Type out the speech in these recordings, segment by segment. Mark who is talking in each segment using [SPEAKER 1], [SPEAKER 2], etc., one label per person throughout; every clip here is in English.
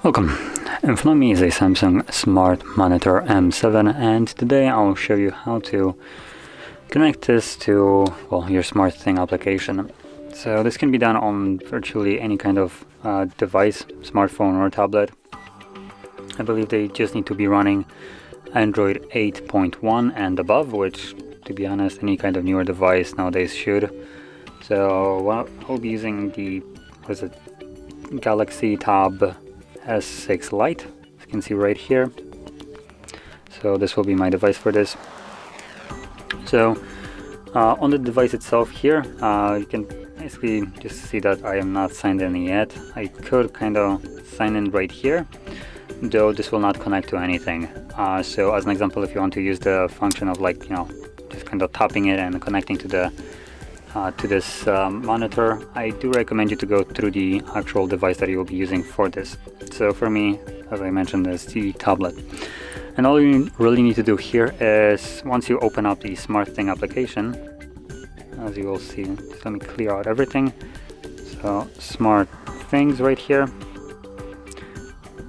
[SPEAKER 1] Welcome. In front of me is a Samsung Smart Monitor M7, and today I'll show you how to connect this to, well, your SmartThing application. So this can be done on virtually any kind of device, smartphone or tablet. I believe they just need to be running Android 8.1 and above, which, to be honest, any kind of newer device nowadays should. So I'll be using the, Galaxy Tab S6 Lite, as you can see right here. So this will be my device for this. So on the device itself here, you can basically just see that I am not signed in yet. I could kind of sign in right here, though this will not connect to anything. So as an example, if you want to use the function of just kind of tapping it and connecting to the to this monitor, I do recommend you to go through the actual device that you will be using for this. So for me, as I mentioned, is the tablet. And all you really need to do here is, once you open up the SmartThing application, as you will see, just let me clear out everything. So SmartThings right here,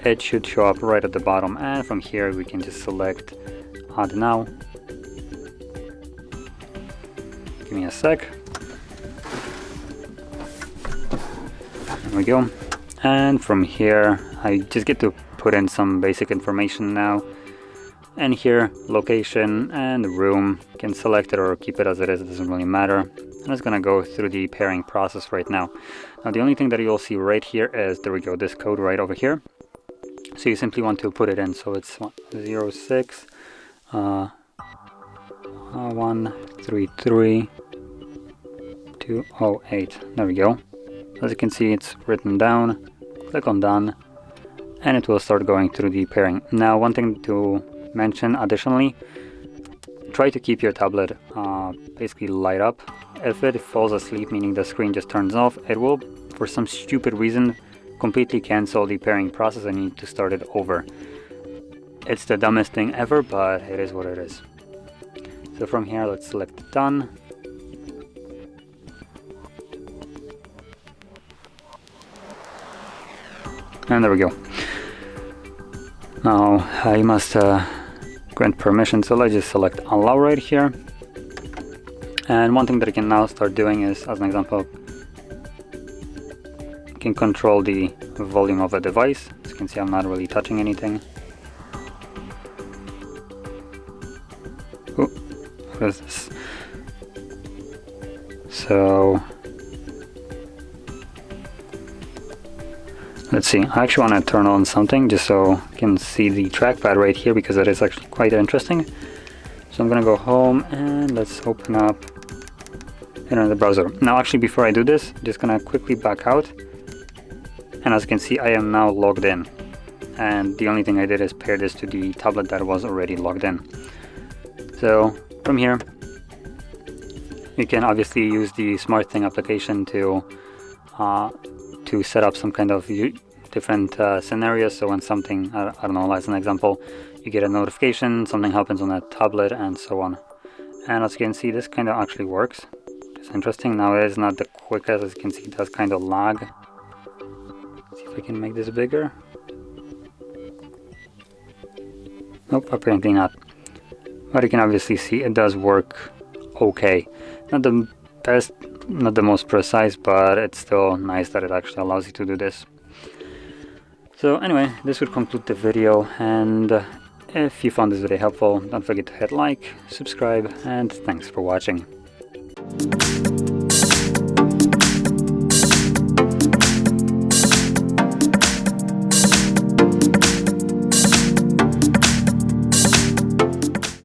[SPEAKER 1] it should show up right at the bottom, and from here we can just select Add Now. Give me a sec. There we go. And from here I just get to put in some basic information now, and here location and room, you can select it or keep it as it is, it doesn't really matter. I'm just gonna go through the pairing process right now. Now the only thing that you'll see right here is, there we go, this code right over here. So you simply want to put it in, so it's 06 133 208. There we go. As you can see, it's written down. Click on done and it will start going through the pairing. Now, one thing to mention additionally, try to keep your tablet basically light up. If it falls asleep, meaning the screen just turns off, it will, for some stupid reason, completely cancel the pairing process and you need to start it over. It's the dumbest thing ever, but it is what it is. So from here, let's select done. And there we go. Now I must grant permission, so let's just select allow right here. And one thing that I can now start doing is, as an example, you can control the volume of the device. As you can see, I'm not really touching anything. Ooh, what is this? So let's see, I actually want to turn on something just so you can see the trackpad right here, because that is actually quite interesting. So I'm going to go home and let's open up the browser. Now actually, before I do this, I'm just going to quickly back out. And as you can see, I am now logged in. And the only thing I did is pair this to the tablet that was already logged in. So from here, you can obviously use the SmartThing application to set up some kind of different scenarios. So when something, I don't know, as an example, you get a notification, something happens on that tablet, and so on. And as you can see, this kind of actually works. It's interesting. Now it is not the quickest, as you can see, it does kind of lag. Let's see if I can make this bigger. Nope, apparently not. But you can obviously see it does work okay. Not the best, not the most precise, but it's still nice that it actually allows you to do this. So anyway, this would conclude the video, and if you found this video helpful, don't forget to hit like, subscribe, and thanks for watching.